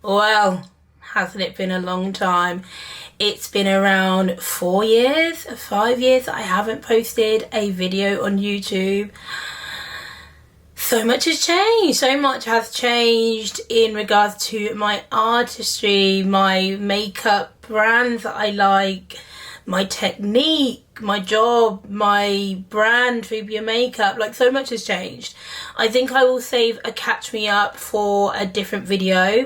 Well, hasn't it been a long time? It's been around 4 years, 5 years that I haven't posted a video on YouTube. So much has changed. So much has changed in regards to my artistry, my makeup brands that I like, my technique, my job, my brand, Fibia Makeup. Like, so much has changed. I think I will save a catch me up for a different video.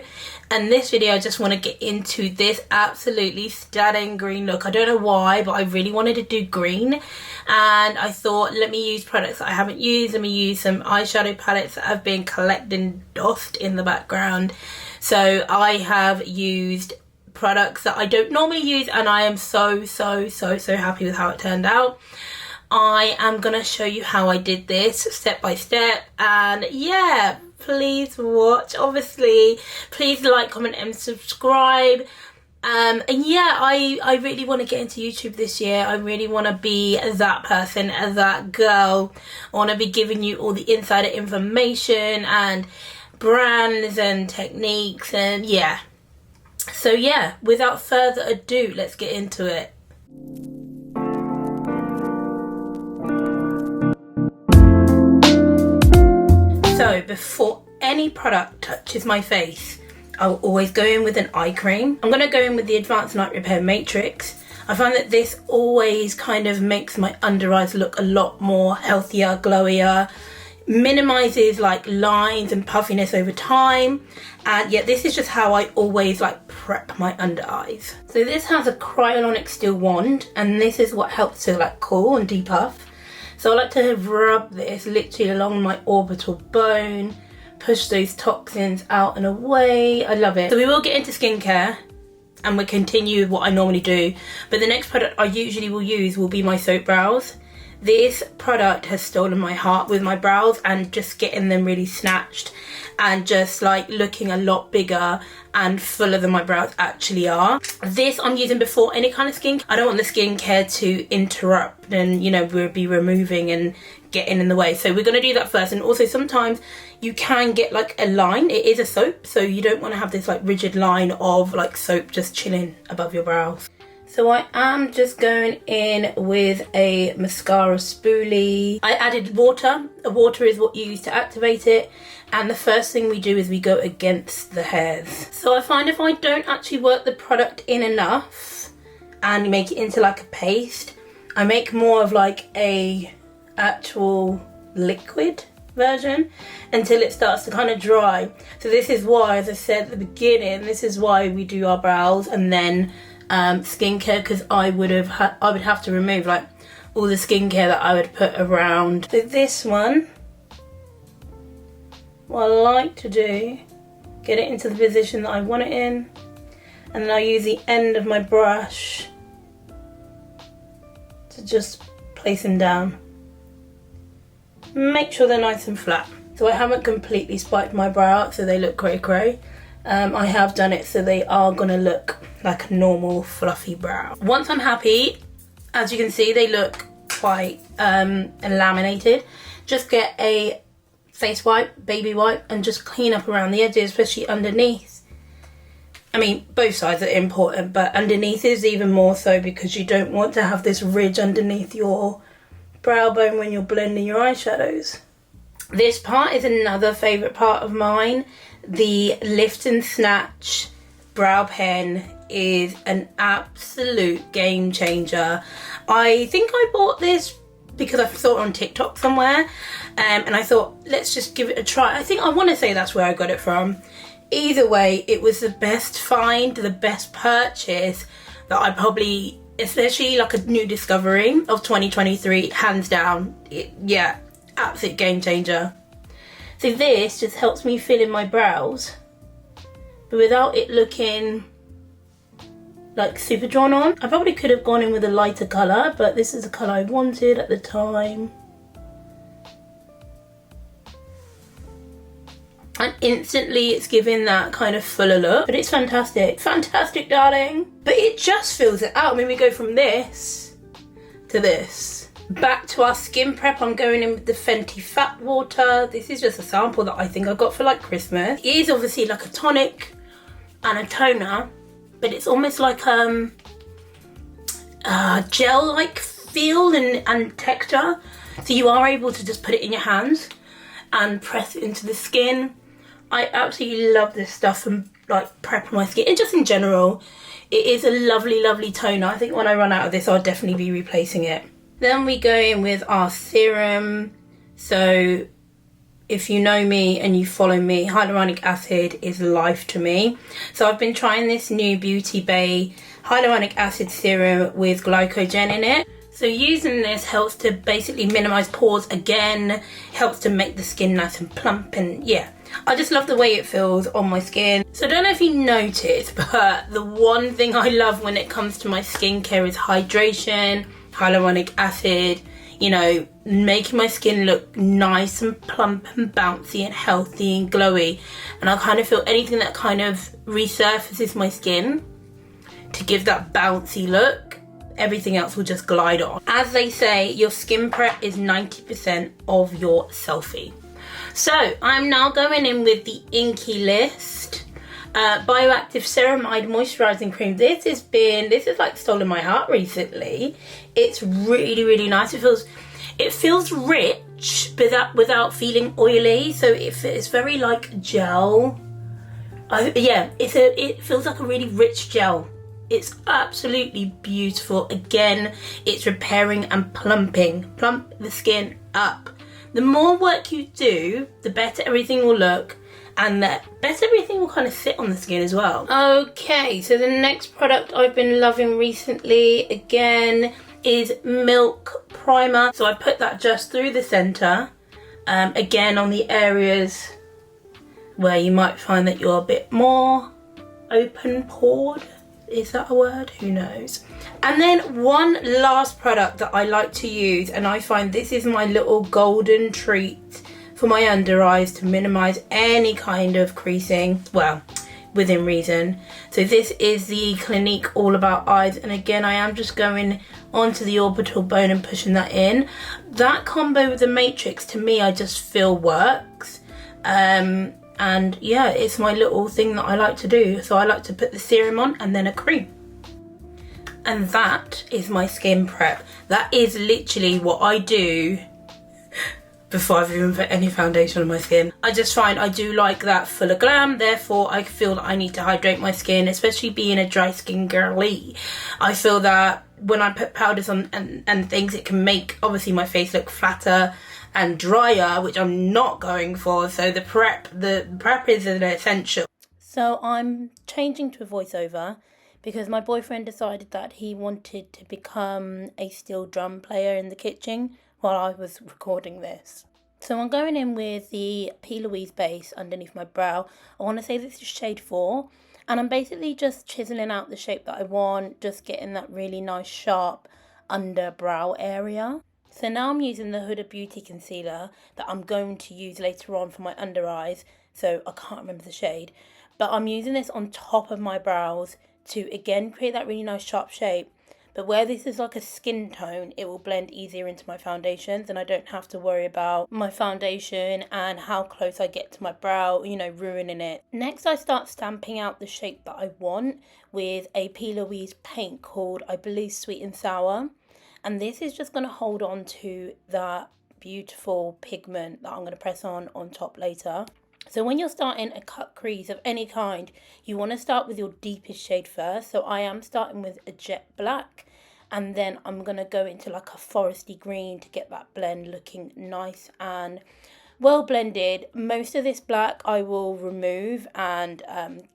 And this video, I just want to get into this absolutely stunning green look. I don't know why, but I really wanted to do green. And I thought, let me use products that I haven't used. Let me use some eyeshadow palettes that have been collecting dust in the background. So I have used products that I don't normally use, and I am so happy with how it turned out. I am gonna show you how I did this step by step, and yeah, please watch. Obviously, please like, comment and subscribe. And yeah, I really want to get into YouTube this year. I really want to be that person, that girl. I want to be giving you all the insider information and brands and techniques, and yeah. So yeah, without further ado, let's get into it. So before any product touches my face, I'll always go in with an eye cream. I'm going to go in with the Advanced Night Repair Matrix. I find that this always kind of makes my under eyes look a lot more healthier, glowier, minimizes like lines and puffiness over time, and yet this is just how I always like prep my under eyes. So this has a cryolonic steel wand, and this is what helps to like cool and depuff. So I like to rub this literally along my orbital bone, push those toxins out and away. I love it. So we will get into skincare and we'll continue with what I normally do, but the next product I usually will use will be my soap brows. This product has stolen my heart with my brows and just getting them really snatched and just like looking a lot bigger and fuller than my brows actually are. This I'm using before any kind of skin. I don't want the skincare to interrupt and, you know, we'll be removing and getting in the way. So we're going to do that first. And also sometimes you can get like a line. It is a soap, so you don't want to have this like rigid line of like soap just chilling above your brows. So I am just going in with a mascara spoolie. I added water. Water is what you use to activate it. And the first thing we do is we go against the hairs. So I find if I don't actually work the product in enough and make it into like a paste, I make more of like a actual liquid version until it starts to kind of dry. So this is why, as I said at the beginning, this is why we do our brows and then skincare, because I would have to remove like all the skincare that I would put around. So this one, what I like to do, get it into the position that I want it in, and then I use the end of my brush to just place them down. Make sure they're nice and flat. So I haven't completely spiked my brow out so they look cray. I have done it so they are gonna look like a normal fluffy brow. Once I'm happy, as you can see, they look quite laminated. Just get a face wipe, baby wipe, and just clean up around the edges, especially underneath. I mean, both sides are important, but underneath is even more so because you don't want to have this ridge underneath your brow bone when you're blending your eyeshadows. This part is another favourite part of mine. The Lift and Snatch brow pen is an absolute game changer. I think I bought this because I saw it on TikTok somewhere, and I thought, let's just give it a try. I want to say that's where I got it from. Either way, it was the best find, the best purchase that I probably, especially like a new discovery of 2023, hands down. Yeah, absolute game changer. So this just helps me fill in my brows, but without it looking like super drawn on. I probably could have gone in with a lighter colour, but this is the colour I wanted at the time. And instantly it's giving that kind of fuller look, but it's fantastic. Fantastic, darling. But it just fills it out. I mean, we go from this to this. Back to our skin prep, I'm going in with the Fenty Fat Water. This is just a sample that I think I got for like Christmas. It is obviously like a tonic, and a toner, but it's almost like gel-like feel and texture. So you are able to just put it in your hands and press it into the skin. I absolutely love this stuff and like prep my skin, and just in general. It is a lovely, lovely toner. I think when I run out of this, I'll definitely be replacing it. Then we go in with our serum. So if you know me and you follow me, hyaluronic acid is life to me. So I've been trying this new Beauty Bay hyaluronic acid serum with glycogen in it. So using this helps to basically minimize pores again, helps to make the skin nice and plump, and yeah, I just love the way it feels on my skin. So I don't know if you noticed, but the one thing I love when it comes to my skincare is hydration, hyaluronic acid, you know, making my skin look nice and plump and bouncy and healthy and glowy. And I kind of feel anything that kind of resurfaces my skin to give that bouncy look, everything else will just glide on. As they say, your skin prep is 90% of your selfie. So I'm now going in with the Inky List Bioactive Ceramide Moisturising Cream. This has like stolen my heart recently. It's really, really nice. It feels rich, but without feeling oily. So it's very like gel. It feels like a really rich gel. It's absolutely beautiful. Again, it's repairing and plump the skin up. The more work you do, the better everything will look, and the better everything will kind of sit on the skin as well. Okay, so the next product I've been loving recently, again, is Milk Primer. So I put that just through the centre, again on the areas where you might find that you're a bit more open-pored. Is that a word? Who knows? And then one last product that I like to use, and I find this is my little golden treat for my under eyes to minimise any kind of creasing, well, within reason. So this is the Clinique All About Eyes, and again I am just going onto the orbital bone and pushing that in. That combo with the Matrix, to me, I just feel works. And yeah, it's my little thing that I like to do. So I like to put the serum on and then a cream. And that is my skin prep. That is literally what I do before I've even put any foundation on my skin. I just find I do like that fuller glam, therefore I feel that I need to hydrate my skin, especially being a dry skin girly. I feel that when I put powders on and things, it can make obviously my face look flatter and drier, which I'm not going for. So the prep is an essential. So I'm changing to a voiceover because my boyfriend decided that he wanted to become a steel drum player in the kitchen while I was recording this. So I'm going in with the P. Louise base underneath my brow. I want to say this is shade 4, and I'm basically just chiseling out the shape that I want, just getting that really nice sharp under brow area. So now I'm using the Huda Beauty concealer that I'm going to use later on for my under eyes. So I can't remember the shade. But I'm using this on top of my brows to again create that really nice sharp shape. But where this is like a skin tone, it will blend easier into my foundations, and I don't have to worry about my foundation and how close I get to my brow, you know, ruining it. Next, I start stamping out the shape that I want with a P. Louise paint called, I believe, Sweet and Sour. And this is just going to hold on to that beautiful pigment that I'm going to press on top later. So when you're starting a cut crease of any kind, you want to start with your deepest shade first. So I am starting with a jet black, and then I'm going to go into like a foresty green to get that blend looking nice and well blended. Most of this black I will remove and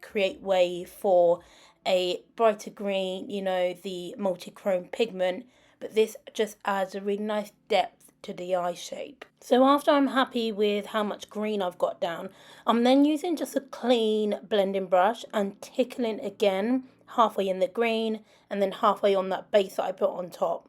create way for a brighter green, you know, the MultiChrome pigment. But this just adds a really nice depth to the eye shape. So after I'm happy with how much green I've got down, I'm then using just a clean blending brush and tickling again halfway in the green and then halfway on that base that I put on top.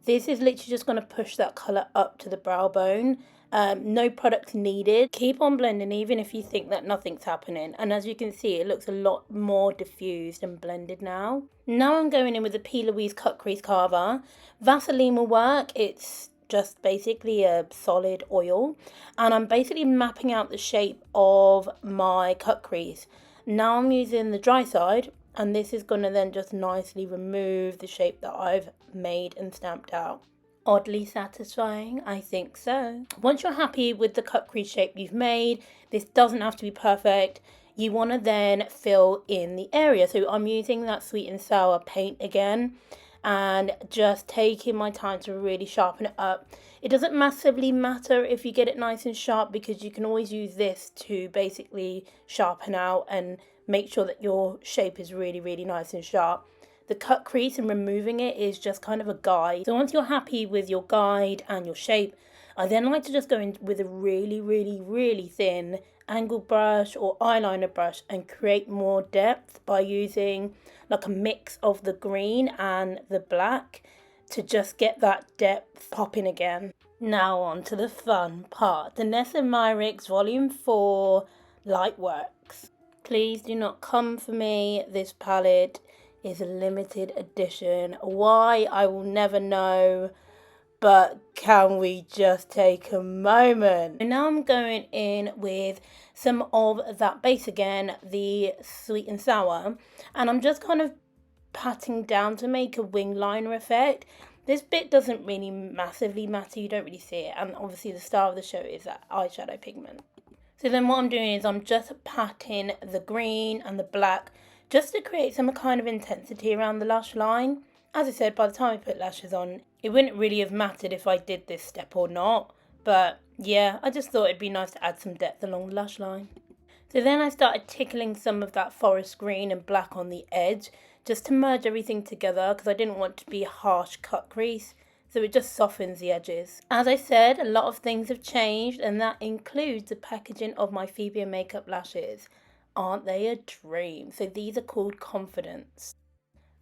This is literally just going to push that colour up to the brow bone. No product needed. Keep on blending even if you think that nothing's happening. And as you can see, it looks a lot more diffused and blended now. Now I'm going in with the P. Louise Cut Crease Carver. Vaseline will work. It's just basically a solid oil. And I'm basically mapping out the shape of my cut crease. Now I'm using the dry side, and this is going to then just nicely remove the shape that I've made and stamped out. Oddly satisfying, I think so. Once you're happy with the cut crease shape you've made, this doesn't have to be perfect. You want to then fill in the area. So I'm using that sweet and sour paint again, and just taking my time to really sharpen it up. It doesn't massively matter if you get it nice and sharp, because you can always use this to basically sharpen out and make sure that your shape is really, really nice and sharp. The cut crease and removing it is just kind of a guide. So once you're happy with your guide and your shape, I then like to just go in with a really, really, really thin angled brush or eyeliner brush and create more depth by using like a mix of the green and the black to just get that depth popping again. Now on to the fun part, the Nessa Myricks Volume 4 Lightworks. Please do not come for me. This palette is a limited edition. Why, I will never know. But can we just take a moment? And now I'm going in with some of that base again, the sweet and sour. And I'm just kind of patting down to make a wing liner effect. This bit doesn't really massively matter, you don't really see it. And obviously the star of the show is that eyeshadow pigment. So then what I'm doing is I'm just patting the green and the black just to create some kind of intensity around the lash line. As I said, by the time I put lashes on, it wouldn't really have mattered if I did this step or not. But yeah, I just thought it'd be nice to add some depth along the lash line. So then I started tickling some of that forest green and black on the edge, just to merge everything together, because I didn't want it to be a harsh cut crease. So it just softens the edges. As I said, a lot of things have changed, and that includes the packaging of my Phoebe makeup lashes. Aren't they a dream? So these are called Confidence.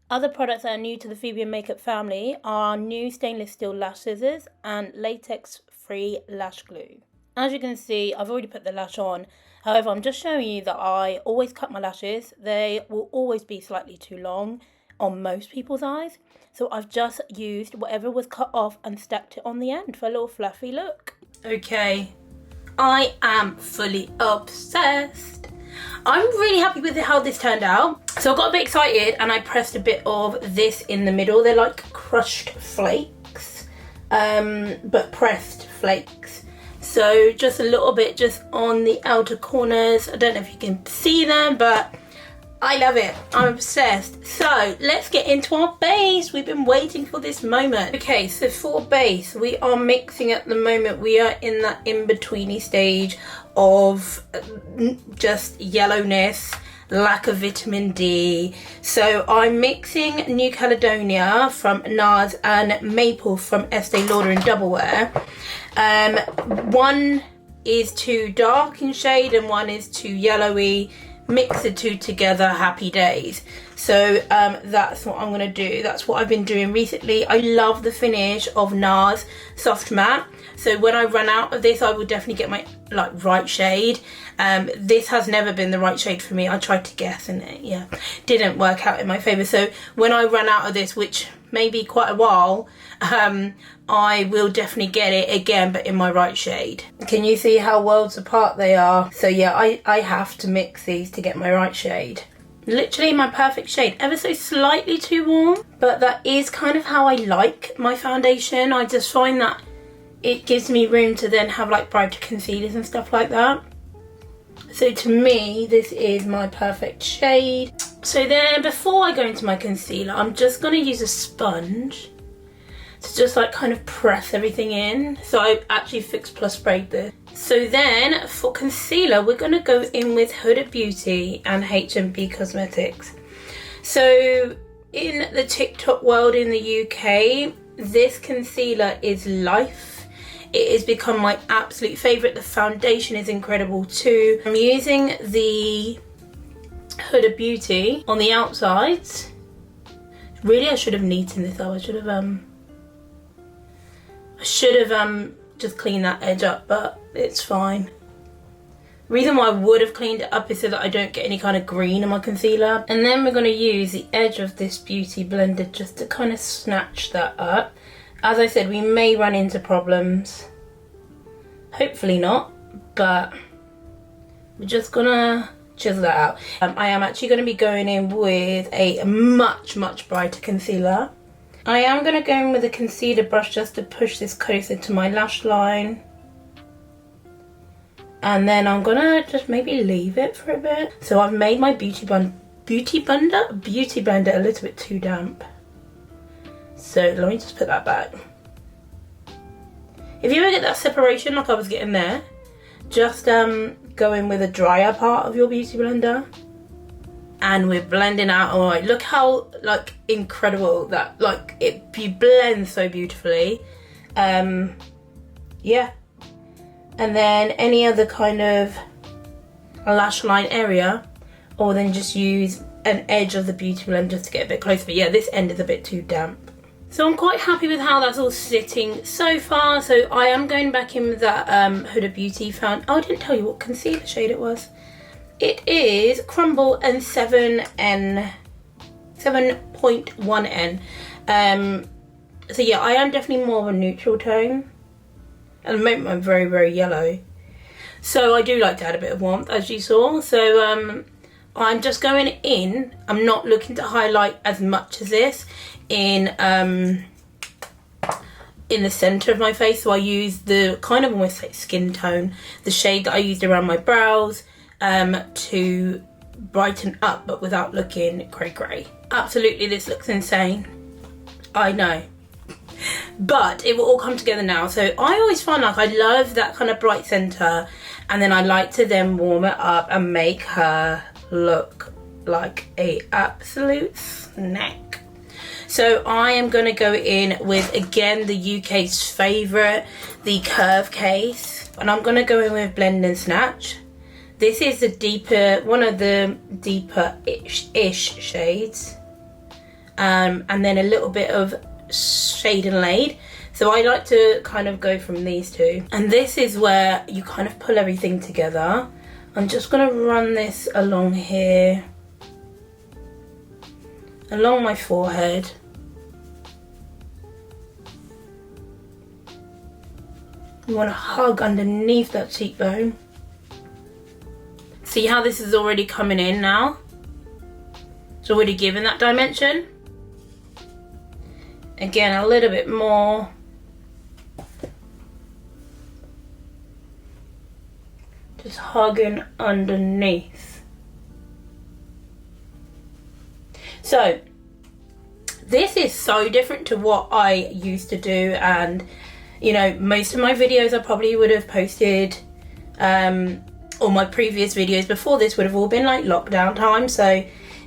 Other products that are new to the Phoebe makeup family are new stainless steel lash scissors and latex-free lash glue. As you can see, I've already put the lash on. However, I'm just showing you that I always cut my lashes. They will always be slightly too long on most people's eyes. So I've just used whatever was cut off and stacked it on the end for a little fluffy look. Okay, I am fully obsessed. I'm really happy with how this turned out. So I got a bit excited and I pressed a bit of this in the middle. They're like crushed flakes, but pressed flakes. So just a little bit just on the outer corners. I don't know if you can see them, but I love it. I'm obsessed. So let's get into our base. We've been waiting for this moment. Okay, so for base, we are mixing at the moment. We are in that in-betweeny stage of just yellowness, lack of vitamin D. So I'm mixing New Caledonia from NARS and Maple from Estee Lauder in Double Wear. One is too dark in shade and one is too yellowy. Mix the two together, happy days. So that's what I'm gonna do. That's what I've been doing recently. I love the finish of NARS Soft Matte. So when I run out of this, I will definitely get my right shade. This has never been the right shade for me. I tried to guess and it didn't work out in my favor. So when I run out of this, which may be quite a while, I will definitely get it again, but in my right shade. Can you see how worlds apart they are? So yeah, I have to mix these to get my right shade. Literally my perfect shade, ever so slightly too warm, but that is kind of how I like my foundation. I just find that it gives me room to then have like brighter concealers and stuff like that. So to me, this is my perfect shade. So then before I go into my concealer, I'm just gonna use a sponge to just like kind of press everything in. So I actually Fix Plus sprayed this. So then for concealer, we're gonna go in with Huda Beauty and HMB Cosmetics. So in the TikTok world in the UK, this concealer is life. It has become my absolute favourite. The foundation is incredible too. I'm using the Huda Beauty on the outsides. Really, I should have neatened this up. I should have just cleaned that edge up, but it's fine. The reason why I would have cleaned it up is so that I don't get any kind of green in my concealer. And then we're going to use the edge of this beauty blender just to kind of snatch that up. As I said, we may run into problems. Hopefully not, but we're just gonna chisel that out. I am actually going to be going in with a much brighter concealer. I am going to go in with a concealer brush just to push this closer to my lash line. And then I'm going to just maybe leave it for a bit. So I've made my beauty blender a little bit too damp. So let me just put that back. If you ever get that separation like I was getting there, just go in with a drier part of your beauty blender. And we're blending out. All right, look how like incredible that, like it blends so beautifully. Yeah. And then any other kind of lash line area, or then just use an edge of the beauty blender just to get a bit closer. But yeah, this end is a bit too damp. So I'm quite happy with how that's all sitting so far. So I am going back in with that Huda Beauty found. Oh, I didn't tell you what concealer shade it was. It is Crumble and 7.1N. So yeah, I am definitely more of a neutral tone. At the moment I'm very yellow. So I do like to add a bit of warmth, as you saw. So I'm just going in. I'm not looking to highlight as much as this in the center of my face. So I use the kind of almost like skin tone, the shade that I used around my brows, to brighten up but without looking grey. Absolutely, this looks insane, I know, but it will all come together now. So I always find like I love that kind of bright center, and then I like to then warm it up and make her look like a absolute snack. So I am going to go in with, again, the UK's favourite, the Curve Case, and I'm going to go in with Blend and Snatch. This is the deeper, one of the deeper-ish shades, and then a little bit of Shade and Laid. So I like to kind of go from these two, and this is where you kind of pull everything together. I'm just going to run this along here, along my forehead. You want to hug underneath that cheekbone. See how this is already coming in now? It's already given that dimension. Again, a little bit more. Just hugging underneath. So this is so different to what I used to do, and you know, most of my videos I probably would have posted, or my previous videos before this would have all been like lockdown time. So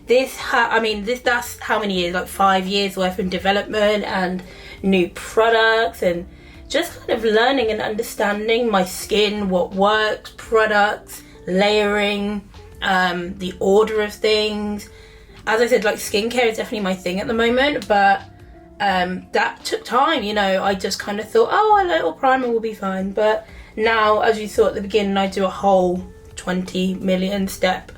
this, that's how many years, like 5 years worth of development and new products, and just kind of learning and understanding my skin, what works, products, layering, the order of things. As I said, like skincare is definitely my thing at the moment, but that took time, you know. I just kind of thought, oh, a little primer will be fine. But now, as you saw at the beginning, I do a whole 20 million step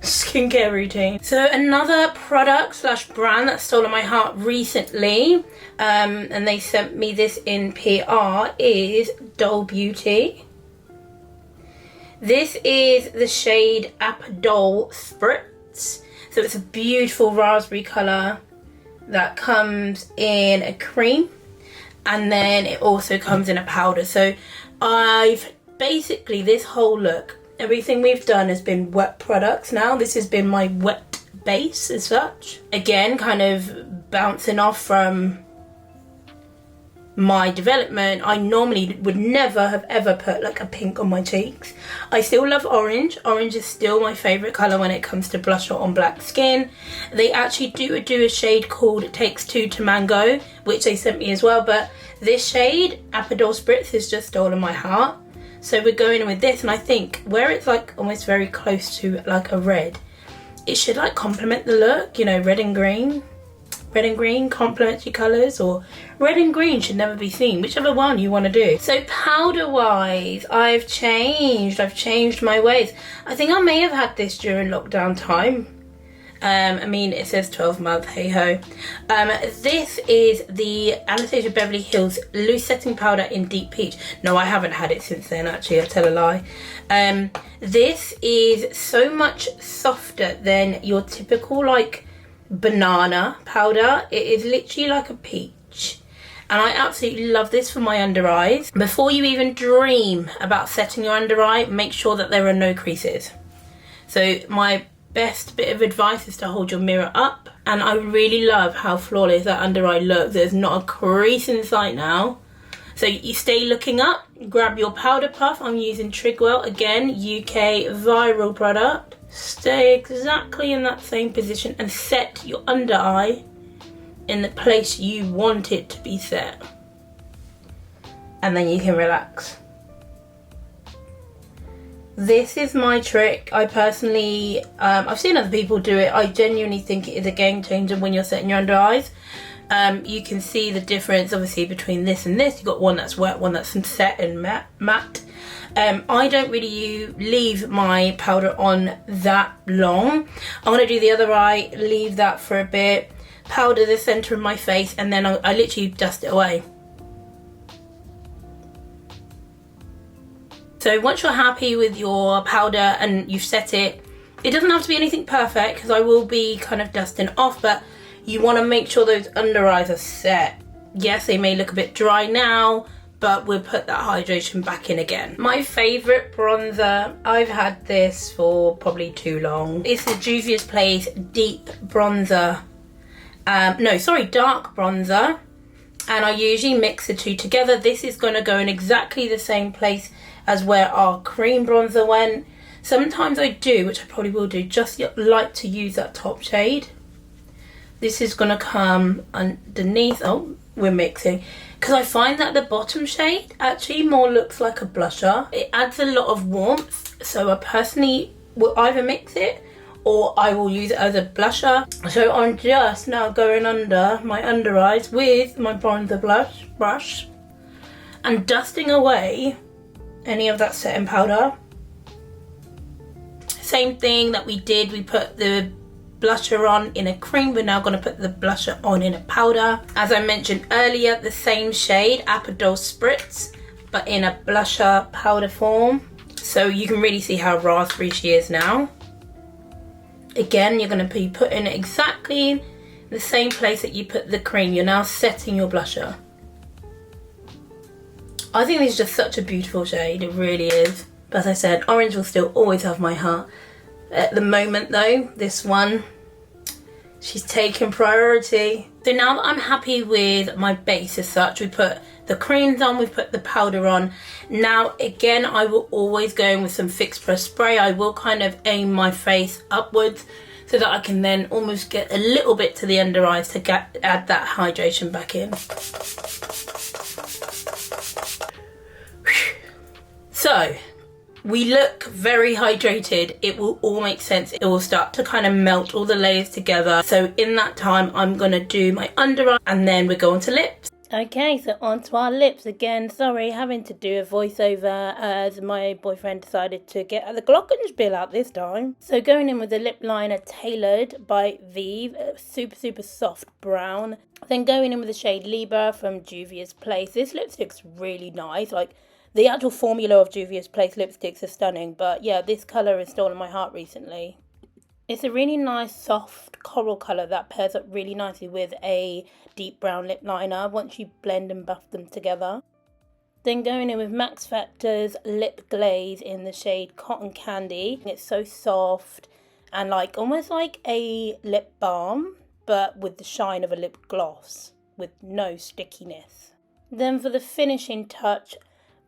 skincare routine. So another product slash brand that stolen my heart recently, and they sent me this in PR, is Doll Beauty. This is the shade Apadol Spritz. So it's a beautiful raspberry colour that comes in a cream, and then it also comes in a powder. So I've basically, this whole look, everything we've done has been wet products now. This has been my wet base as such. Again, kind of bouncing off from my development. I normally would never have ever put like a pink on my cheeks. I still love orange. Orange is still my favourite colour when it comes to blusher on black skin. They actually do a shade called It Takes Two to Mango, which they sent me as well, but this shade, Apadol Spritz, has just stolen my heart. So we're going in with this, and I think where it's like almost very close to like a red, it should like complement the look, you know, red and green. Red and green, complementary colours, or red and green should never be seen, whichever one you want to do. So powder wise, I've changed my ways. I think I may have had this during lockdown time, I mean, it says 12 month, hey ho. This is the Anastasia Beverly Hills Loose Setting Powder in Deep Peach. No, I haven't had it since then, actually, I tell a lie. This is so much softer than your typical, like, banana powder. It is literally like a peach. And I absolutely love this for my under eyes. Before you even dream about setting your under eye, make sure that there are no creases. So my best bit of advice is to hold your mirror up, and I really love how flawless that under eye looks. There's not a crease in sight now. So you stay looking up, grab your powder puff. I'm using Trigwell, again, UK viral product. Stay exactly in that same position and set your under eye in the place you want it to be set. And then you can relax. This is my trick. I personally, I've seen other people do it. I genuinely think it is a game changer when you're setting your under eyes. You can see the difference, obviously, between this and this. You've got one that's wet, one that's set and matte. I don't really leave my powder on that long. I want to do the other eye, leave that for a bit, powder the centre of my face, and then I literally dust it away. So once you're happy with your powder and you've set it, it doesn't have to be anything perfect, because I will be kind of dusting off, but you want to make sure those under eyes are set. Yes, they may look a bit dry now, but we'll put that hydration back in again. My favourite bronzer, I've had this for probably too long. It's the Juvia's Place Deep Bronzer. Dark Bronzer. And I usually mix the two together. This is going to go in exactly the same place as where our cream bronzer went. Sometimes I do, which I probably will do, just like to use that top shade. This is going to come underneath. Oh, we're mixing. Because I find that the bottom shade actually more looks like a blusher. It adds a lot of warmth. So I personally will either mix it or I will use it as a blusher. So I'm just now going under my under eyes with my bronzer brush and dusting away any of that setting powder. Same thing that we did, we put the blusher on in a cream, we're now going to put the blusher on in a powder. As I mentioned earlier, the same shade, Apadol Spritz, but in a blusher powder form. So you can really see how raspberry she is now. Again, you're going to be putting it exactly the same place that you put the cream. You're now setting your blusher. I think this is just such a beautiful shade, it really is. But as I said, orange will still always have my heart. At the moment though, this one, she's taken priority. So now that I'm happy with my base as such, we put the creams on, we've put the powder on. Now again, I will always go in with some fixed press spray. I will kind of aim my face upwards so that I can then almost get a little bit to the under eyes to add that hydration back in. So we look very hydrated. It will all make sense. It will start to kind of melt all the layers together. So in that time, I'm going to do my under eye and then we go on to lips. Okay, so on to our lips again. Sorry, having to do a voiceover as my boyfriend decided to get the glockenspiel out this time. So going in with the lip liner Tailored by Vive, super soft brown. Then going in with the shade Libra from Juvia's Place. This lipstick's really nice. Like, the actual formula of Juvia's Place lipsticks are stunning, but yeah, this colour has stolen my heart recently. It's a really nice soft coral colour that pairs up really nicely with a deep brown lip liner once you blend and buff them together. Then going in with Max Factor's Lip Glaze in the shade Cotton Candy. It's so soft and like almost like a lip balm, but with the shine of a lip gloss with no stickiness. Then for the finishing touch,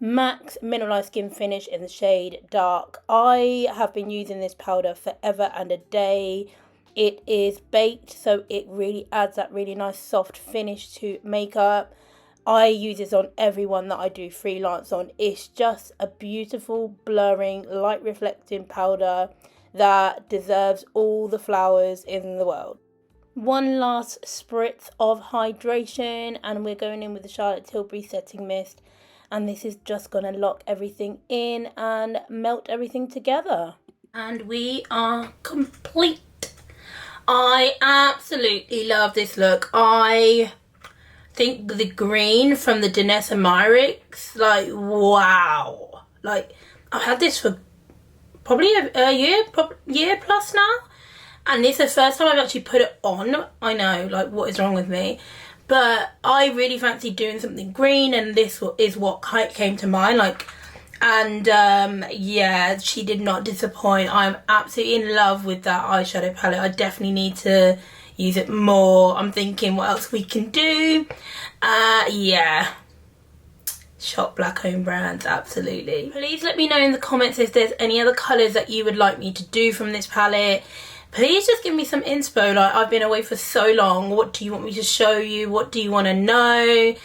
MAC Mineralized Skin Finish in the shade Dark. I have been using this powder forever and a day. It is baked, so it really adds that really nice soft finish to makeup. I use this on everyone that I do freelance on. It's just a beautiful, blurring, light reflecting powder that deserves all the flowers in the world. One last spritz of hydration and we're going in with the Charlotte Tilbury Setting Mist. And this is just going to lock everything in and melt everything together. And we are complete. I absolutely love this look. I think the green from the Danessa Myricks, like, wow. Like, I've had this for probably a year plus now. And this is the first time I've actually put it on. I know, like, what is wrong with me? But I really fancy doing something green, and this is what came to mind. Like, and yeah, she did not disappoint. I'm absolutely in love with that eyeshadow palette. I definitely need to use it more. I'm thinking what else we can do. Yeah, shop black owned brands, absolutely. Please let me know in the comments if there's any other colours that you would like me to do from this palette. Please just give me some inspo. Like, I've been away for so long. What do you want me to show you? What do you want to know?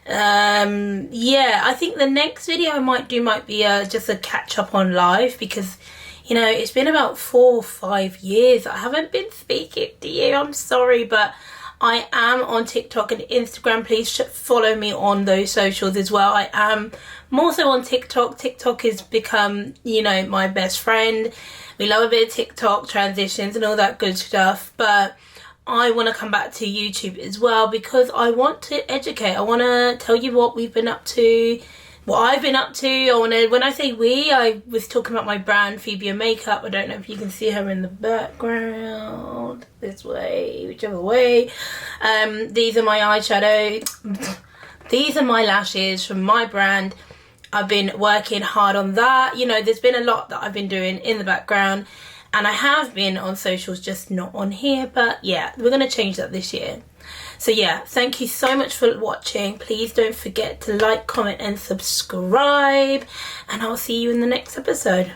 Yeah, I think the next video I might do might be just a catch up on live, because, you know, it's been about 4 or 5 years I haven't been speaking to you. I'm sorry, but I am on TikTok and Instagram. Please follow me on those socials as well. I am more so on TikTok. TikTok has become, you know, my best friend. We love a bit of TikTok transitions and all that good stuff, but I want to come back to YouTube as well, because I want to educate. I want to tell you what we've been up to, what I've been up to. I want to, when I say we, I was talking about my brand, Phoebe Makeup. I don't know if you can see her in the background, this way, whichever way. These are my eyeshadow. These are my lashes from my brand. I've been working hard on that. You know, there's been a lot that I've been doing in the background, and I have been on socials, just not on here. But yeah, we're going to change that this year. So yeah, thank you so much for watching. Please don't forget to like, comment and subscribe, and I'll see you in the next episode.